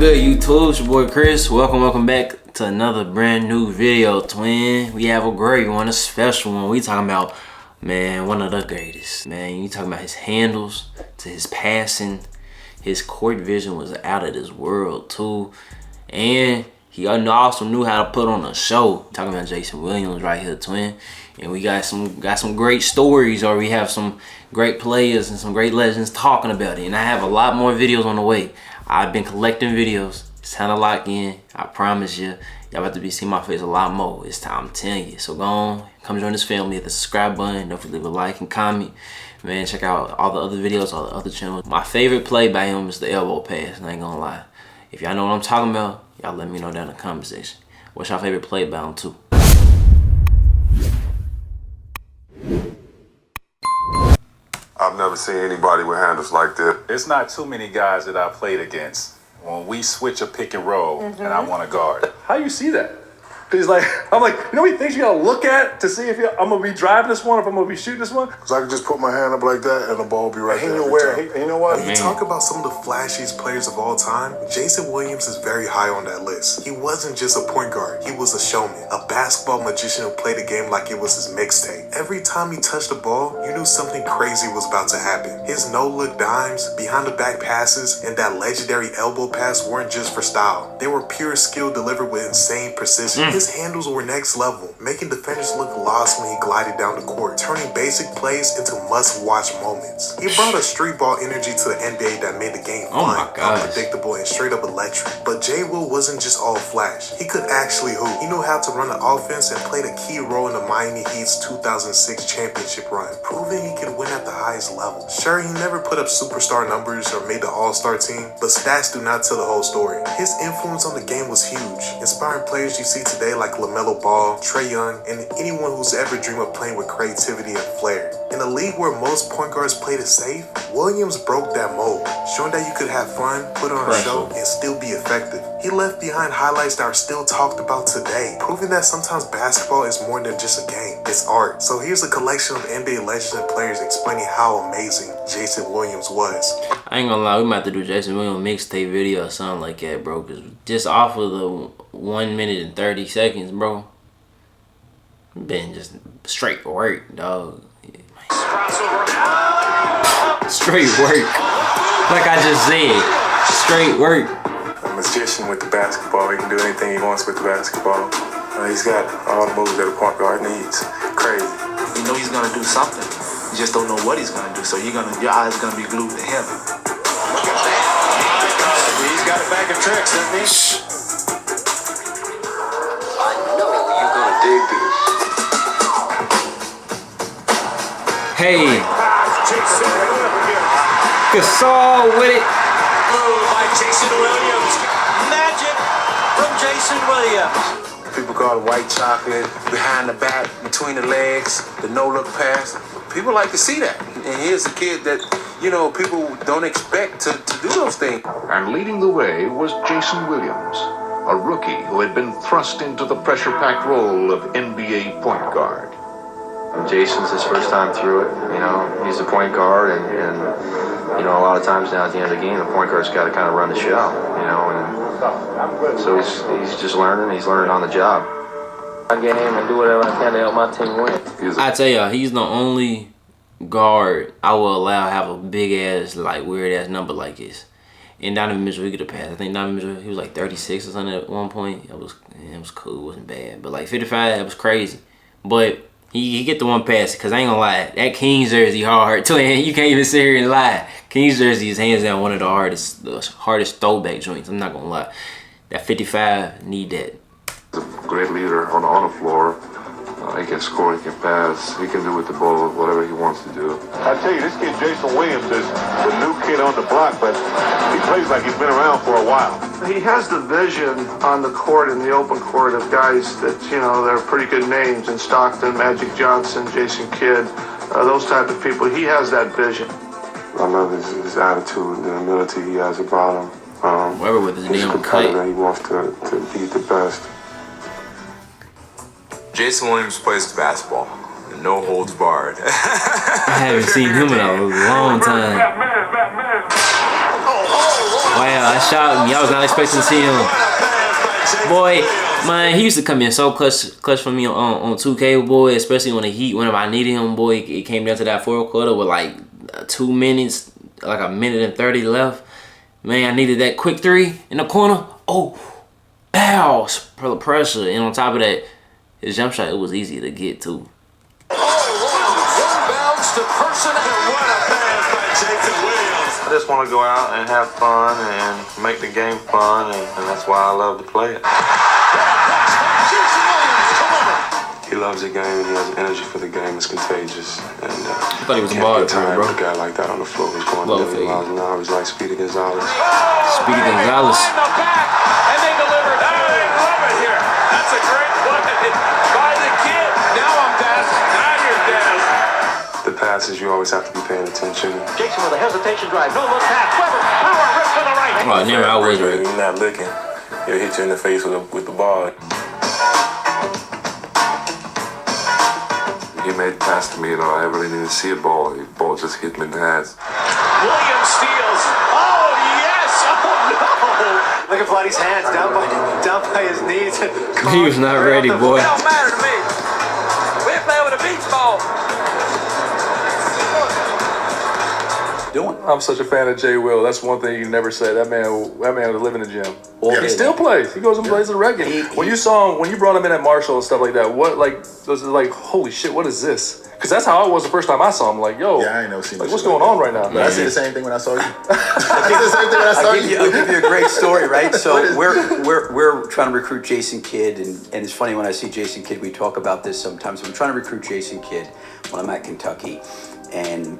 good, YouTube? It's your boy Chris. Welcome back to another brand new video, twin. We have a great one, a special one. We talking about, man, one of the greatest. Man, you talking about his handles to his passing. His court vision was out of this world, too. And he also knew how to put on a show. Talking about Jason Williams right here, twin. And we got some great stories, or we have some great players and some great legends talking about it. And I have a lot more videos on the way. I've been collecting videos. It's time to lock in. I promise you. Y'all about to be seeing my face a lot more. It's time, I'm telling you. So go on, come join this family. Hit the subscribe button. Don't forget to leave a like and comment. Man, check out all the other videos, all the other channels. My favorite play by him is the elbow pass. I ain't gonna lie. If y'all know what I'm talking about, y'all let me know down in the comment section. What's your favorite play by him too? I've never seen anybody with handles like that. There's not too many guys that I played against when we switch a pick and roll and I want to guard. How you see that? Because I'm like, you know what things you gotta look at to see if I'm gonna be driving this one or if I'm gonna be shooting this one? Because I can just put my hand up like that and the ball will be right there. You know what? When you talk about some of the flashiest players of all time, Jason Williams is very high on that list. He wasn't just a point guard, he was a showman, a basketball magician who played the game like it was his mixtape. Every time he touched the ball, you knew something crazy was about to happen. His no-look dimes, behind-the-back passes, and that legendary elbow pass weren't just for style. They were pure skill delivered with insane precision. His handles were next level, making defenders look lost when he glided down the court, turning basic plays into must-watch moments. He brought a street ball energy to the NBA that made the game fun, unpredictable, and straight-up electric. But J. Will wasn't just all flash. He could actually hoop. He knew how to run the offense and played a key role in the Miami Heat's 2006 championship run, proving he could win at the highest level. Sure, he never put up superstar numbers or made the All-Star team, but stats do not tell the whole story. His influence on the game was huge, inspiring players you see today like LaMelo Ball, Trae Young, and anyone who's ever dreamed of playing with creativity and flair. In a league where most point guards play it safe, Williams broke that mold, showing that you could have fun, put on a show, and still be effective. He left behind highlights that are still talked about today, proving that sometimes basketball is more than just a game, it's art. So here's a collection of NBA legends and players explaining how amazing Jason Williams was. I ain't gonna lie, we might have to do Jason Williams mixtape video or something like that, bro. Cause just off of the 1 minute and 30 seconds, bro, been just straight work, dog. Straight work. Like I just said, straight work. A magician with the basketball. He can do anything he wants with the basketball. He's got all the moves that a point guard needs. Crazy. You know he's gonna do something. You just don't know what he's gonna do. So your eyes are gonna be glued to him. He's got a bag of tricks, doesn't he? I know you're gonna dig this. Hey, Gasol with it. By Jason Williams. Magic from Jason Williams. People call it white chocolate, behind the back, between the legs, the no-look pass. People like to see that. And here's a kid that, you know, people don't expect to do those things. And leading the way was Jason Williams, a rookie who had been thrust into the pressure-packed role of NBA point guard. Jason's his first time through it. You know, he's a point guard, and you know, a lot of times now at the end of the game, the point guard's got to kind of run the show. You know, and so he's just learning. He's learning on the job. I get him and do whatever I can to help my team win. I tell y'all, he's the only guard I will allow have a big ass, like weird ass number like this. And Donovan Mitchell, he could have passed. I think Donovan Mitchell, he was like 36 or something at one point. It was cool, it wasn't bad. But like 55, it was crazy. But he get the one pass, because I ain't gonna lie, that Kings jersey hard too. You can't even sit here and lie. Kings jersey is hands down one of the hardest throwback joints. I'm not gonna lie. That 55 need that. He's a great leader on the floor. He can score, he can pass, he can do with the ball whatever he wants to do. I tell you, this kid Jason Williams is the new kid on the block, but he plays like he's been around for a while. He has the vision on the court, in the open court, of guys that, you know, they're pretty good names in Stockton, Magic Johnson, Jason Kidd, those type of people. He has that vision. I love his attitude, the humility he has about him. Whoever with his damn competitor, he wants to be the best. Jason Williams plays basketball. No holds barred. I haven't seen him in a long time. Wow, that shocked me. I was not expecting to see him. Boy, man, he used to come in so clutch for me on 2K, boy, especially when the Heat, whenever I needed him, boy. It came down to that fourth quarter with like 2 minutes, like a minute and 30 left. Man, I needed that quick three in the corner. Oh, bow, for the pressure. And on top of that, his jump shot, it was easy to get to. I just want to go out and have fun and make the game fun, and that's why I love to play it. He loves the game and he has energy for the game. It's contagious. And I thought he was a ball player, bro. A guy like that on the floor who's going a million miles an hour. He's like Speedy Gonzalez. Speedy Gonzalez. And they delivered. Oh, they love it here. That's a great play by the kid. Now I'm down. Now you're down. The passes, you always have to be paying attention. Jason with a hesitation drive. No look pass. Weber. Power rip to the right. Oh, never I was right. You're not looking. He'll hit you in the face with the ball. He made a pass to me, I really didn't see a ball. The ball just hit me in the hands. Williams steals. Oh, yes. Oh, no. Look at Vladdy's hands down by his knees. He was not ready, boy. It don't matter to me. We're playing with a beach ball. I'm such a fan of Jay Will. That's one thing you can never say. That man would live in the gym. He still plays. He goes and plays the reggae. When you brought him in at Marshall and stuff like that, what was it like? Holy shit! What is this? Because that's how I was the first time I saw him. Like, yo, I ain't never seen. Like, what's going on right now? But I see the same thing when I saw you. I see the same thing when I saw you. I'll give you a great story, right? So we're trying to recruit Jason Kidd, and it's funny when I see Jason Kidd, we talk about this sometimes. I'm trying to recruit Jason Kidd when I'm at Kentucky, and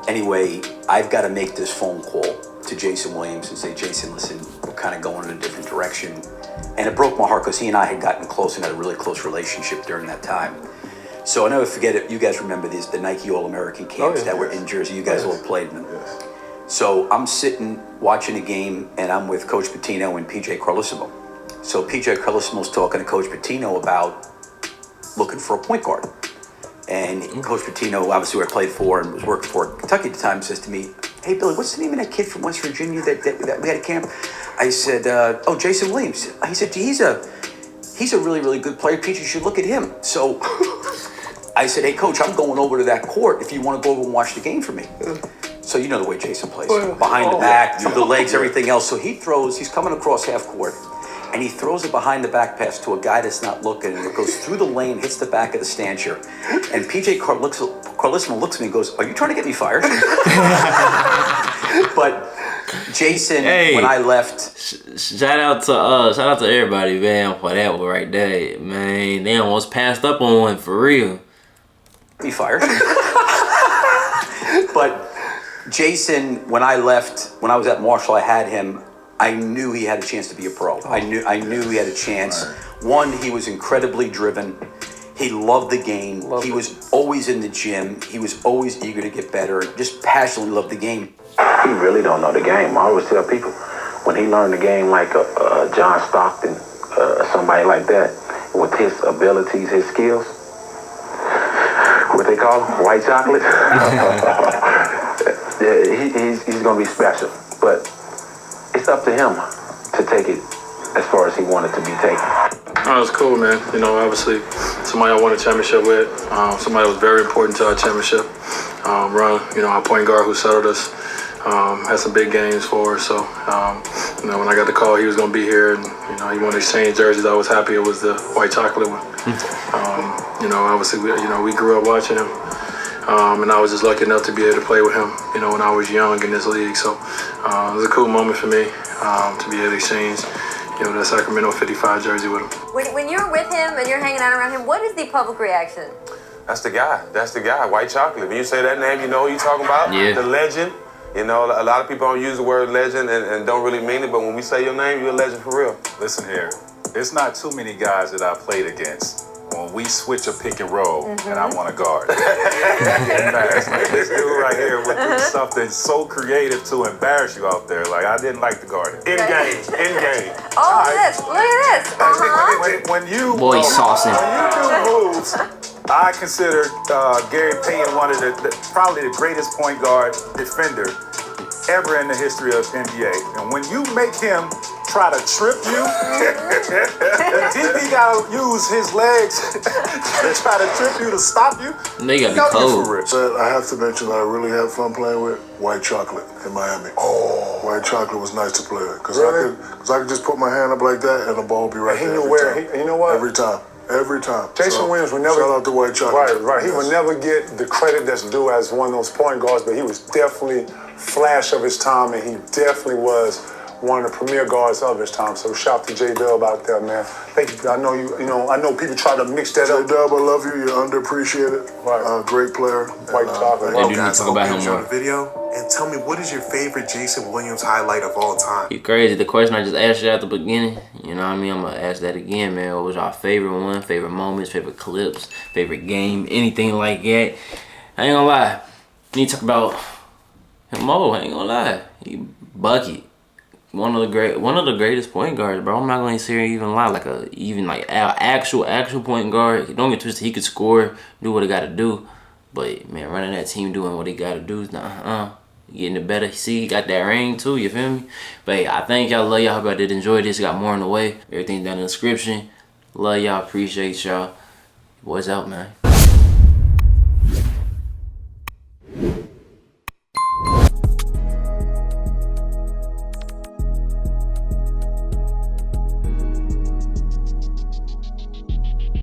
anyway, I've got to make this phone call to Jason Williams and say, Jason, listen, we're kind of going in a different direction. And it broke my heart because he and I had gotten close and had a really close relationship during that time. So I'll never forget it. You guys remember the Nike All-American camps that were in Jersey. You guys all played in them. Yes. So I'm sitting watching a game, and I'm with Coach Pitino and PJ Carlesimo. So PJ Carlesimo's talking to Coach Pitino about looking for a point guard. And Coach Pitino, obviously who I played for and was working for Kentucky at the time, says to me, hey, Billy, what's the name of that kid from West Virginia that we had at camp? I said, Jason Williams. He said, he's a really, really good player. Pete, you should look at him. So I said, hey, Coach, I'm going over to that court if you want to go over and watch the game for me. So you know the way Jason plays. Behind the back, through the legs, everything else. So he's coming across half court. And he throws it behind the back pass to a guy that's not looking, and it goes through the lane, hits the back of the stanchion. And PJ Carlesimo looks at me and goes, are you trying to get me fired? But Jason, when I left, shout out to everybody, man, for that one right there, man. They almost passed up on one for real. Be fired. But Jason, when I left, when I was at Marshall, I had him. I knew he had a chance to be a pro. I knew he had a chance. One, he was incredibly driven. He loved the game. He was always in the gym. He was always eager to get better. Just passionately loved the game. He really don't know the game. I always tell people, when he learned the game like John Stockton, somebody like that, with his abilities, his skills, what they call him, white chocolate, he's going to be special. But it's up to him to take it as far as he wanted to be taken. Oh, it was cool, man. You know, obviously, somebody I won a championship with, somebody that was very important to our championship run. You know, our point guard who settled us, had some big games for us. So, you know, when I got the call he was going to be here and, you know, he wanted to exchange jerseys, I was happy it was the white chocolate one. You know, obviously, we grew up watching him. And I was just lucky enough to be able to play with him, you know, when I was young in this league. So it was a cool moment for me to be able to exchange, you know, that Sacramento 55 jersey with him. When you're with him and you're hanging out around him, what is the public reaction? That's the guy, White Chocolate. When you say that name, you know who you're talking about? Yeah. The legend. You know, a lot of people don't use the word legend and don't really mean it, but when we say your name, you're a legend for real. Listen here, there's not too many guys that I played against. When we switch a pick and roll, and I want to guard. Like this dude right here would do something so creative to embarrass you out there. Like, I didn't like to guard it. In game. Oh, look at this. When you Boy, saucing. When you do moves, I consider Gary Payton one of probably the greatest point guard defender ever in the history of NBA. And when you make him try to trip you, the DB gotta use his legs to try to trip you to stop you. They gotta be cold. But I have to mention that I really had fun playing with White Chocolate in Miami. Oh, White Chocolate was nice to play with because I could just put my hand up like that and the ball would be right there. He knew where. You know what? Every time. Every time. Jason Williams would never. Shout out to White Chocolate. Right. He would never get the credit that's due as one of those point guards, but he was definitely flash of his time, and he definitely was one of the premier guards of his time. So shout out to J-Dub out there, man. Thank you. I know I know people try to mix that up. J-Dub, I love you. You're underappreciated. Right. Great player. White Chocolate. They do need to talk about him more. The video. And tell me, what is your favorite Jason Williams highlight of all time? You crazy. The question I just asked you at the beginning, you know what I mean? I'm going to ask that again, man. What was your favorite one, favorite moments, favorite clips, favorite game, anything like that? I ain't gonna lie. You need to talk about Mo. I ain't gonna lie. He bucket. One of the greatest point guards, bro. I'm not gonna sit here and even lie. Like actual point guard. Don't get twisted. He could score, do what he got to do. But man, running that team, doing what he got to do is not. Getting it better. See, he got that ring too. You feel me? But hey, I thank y'all. Love y'all. Hope y'all did enjoy this. Got more on the way. Everything down in the description. Love y'all. Appreciate y'all. Boys out, man.